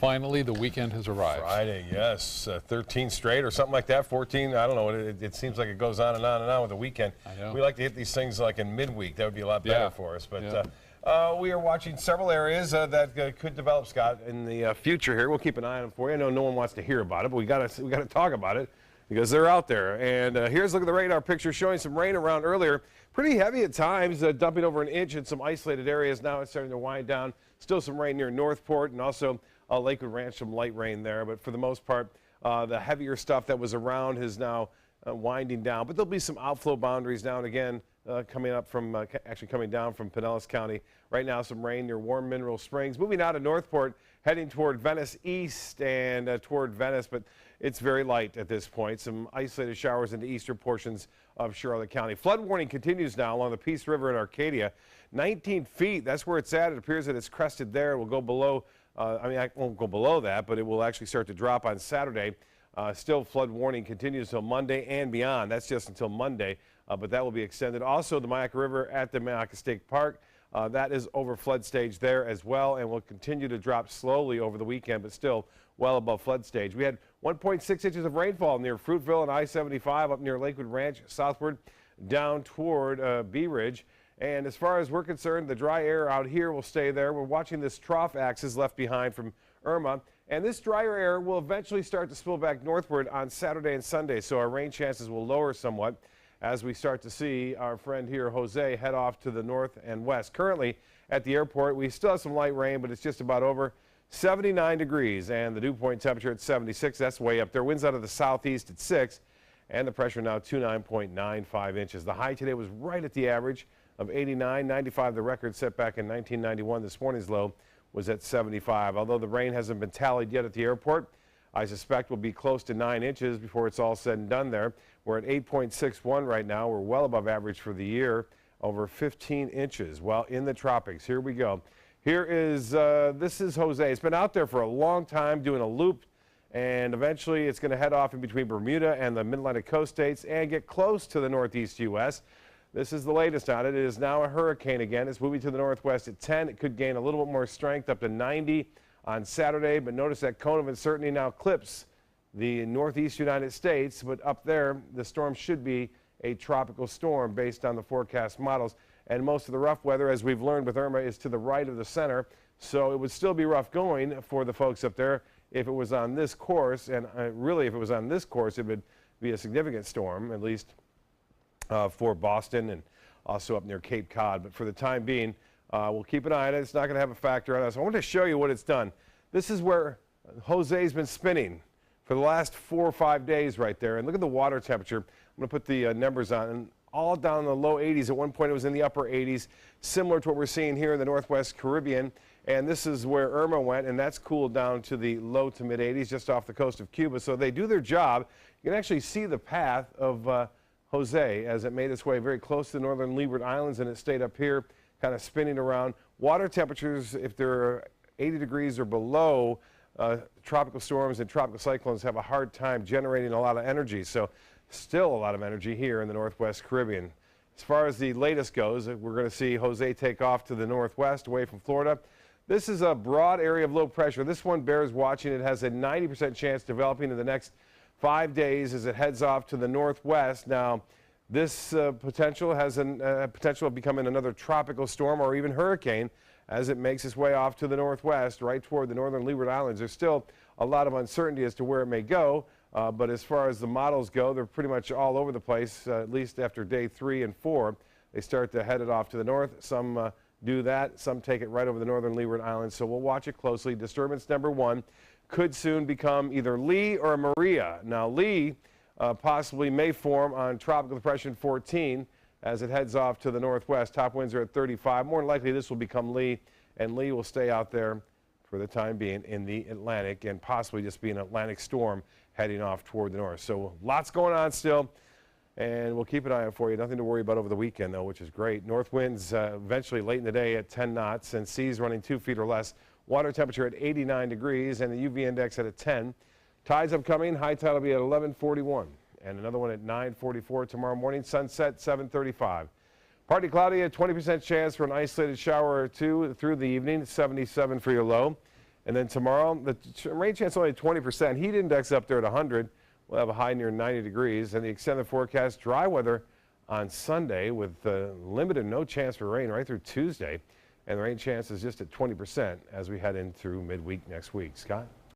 Finally, the weekend has arrived. Friday, yes. 13 straight or something like that. 14, I don't know. It seems like it goes on and on and on with the weekend. I know. We like to hit these things like in midweek. That would be a lot better for us. But we are watching several areas that could develop, Scott, in the future here. We'll keep an eye on them for you. I know no one wants to hear about it, but we got to talk about it because they're out there. And here's a look at the radar picture showing some rain around earlier. Pretty heavy at times, dumping over an inch in some isolated areas. Now it's starting to wind down. Still some rain near Northport and also Lakewood Ranch, some light rain there. But for the most part, the heavier stuff that was around is now winding down. But there'll be some outflow boundaries now and again coming up from, actually coming down from Pinellas County. Right now, some rain near Warm Mineral Springs. Moving out of Northport, heading toward Venice East and toward Venice, but it's very light at this point. Some isolated showers in the eastern portions of Charlotte County. Flood warning continues now along the Peace River in Arcadia. 19 feet, that's where it's at. It appears that it's crested there. It will go below, I won't go below that, but it will actually start to drop on Saturday. Still, flood warning continues until Monday and beyond. That's just until Monday, but that will be extended. Also, the Myakka River at the Myakka State Park, that is over flood stage there as well and will continue to drop slowly over the weekend, but still well above flood stage. We had 1.6 inches of rainfall near Fruitville and I-75 up near Lakewood Ranch, southward down toward Bee Ridge. And as far as we're concerned, the dry air out here will stay there. We're watching this trough axis left behind from Irma. And this drier air will eventually start to spill back northward on Saturday and Sunday. So our rain chances will lower somewhat as we start to see our friend here, Jose, head off to the north and west. Currently at the airport, we still have some light rain, but it's just about over. 79 degrees and the dew point temperature at 76. That's way up there. Winds out of the southeast at 6 and the pressure now 29.95 inches. The high today was right at the average of 89. 95, the record set back in 1991. This morning's low was at 75. Although the rain hasn't been tallied yet at the airport, I suspect will be close to 9 inches before it's all said and done there. We're at 8.61 right now. We're well above average for the year, over 15 inches. Well, in the tropics, here we go. Here is, this is Jose. It's been out there for a long time doing a loop, and eventually it's going to head off in between Bermuda and the Mid-Atlantic coast states and get close to the northeast U.S. This is the latest on it. It is now a hurricane again. It's moving to the northwest at 10. It could gain a little bit more strength up to 90 on Saturday, but notice that cone of uncertainty now clips the northeast United States, but up there the storm should be a tropical storm based on the forecast models. And most of the rough weather, as we've learned with Irma, is to the right of the center. So it would still be rough going for the folks up there if it was on this course. And really, if it was on this course, it would be a significant storm, at least for Boston and also up near Cape Cod. But for the time being, we'll keep an eye on it. It's not going to have a factor on us. I want to show you what it's done. This is where Jose's been spinning for the last 4 or 5 days right there. And look at the water temperature. I'm going to put the numbers on. And all down in the low 80s. At one point it was in the upper 80s, similar to what we're seeing here in the Northwest Caribbean. And this is where Irma went, and that's cooled down to the low to mid 80s just off the coast of Cuba. So they do their job. You can actually see the path of Jose as it made its way very close to the northern Leeward Islands, and it stayed up here kind of spinning around. Water temperatures, if they're 80 degrees or below, tropical storms and tropical cyclones have a hard time generating a lot of energy. So still a lot of energy here in the Northwest Caribbean. As far as the latest goes, we're going to see Jose take off to the northwest away from Florida. This is a broad area of low pressure. This one bears watching. It has a 90% chance developing in the next 5 days as it heads off to the northwest. Now, this potential has a potential of becoming another tropical storm or even hurricane as it makes its way off to the northwest, right toward the northern Leeward Islands. There's still a lot of uncertainty as to where it may go. But as far as the models go, they're pretty much all over the place, at least after day 3 and 4. They start to head it off to the north. Some do that. Some take it right over the northern Leeward Islands. So we'll watch it closely. Disturbance number 1 could soon become either Lee or Maria. Now, Lee possibly may form on Tropical Depression 14 as it heads off to the northwest. Top winds are at 35. More than likely, this will become Lee, and Lee will stay out there for the time being in the Atlantic and possibly just be an Atlantic storm heading off toward the north. So lots going on still, and we'll keep an eye out for you. Nothing to worry about over the weekend, though, which is great. North winds eventually late in the day at 10 knots and seas running 2 feet or less. Water temperature at 89 degrees and the UV index at a 10. Tides upcoming. High tide will be at 11:41 and another one at 9:44 tomorrow morning. Sunset 7:35. Partly cloudy, a 20% chance for an isolated shower or two through the evening. 77 for your low. And then tomorrow, the rain chance only 20%. Heat index up there at 100. We'll have a high near 90 degrees. And the extended forecast, dry weather on Sunday with limited no chance for rain right through Tuesday. And the rain chance is just at 20% as we head in through midweek next week. Scott?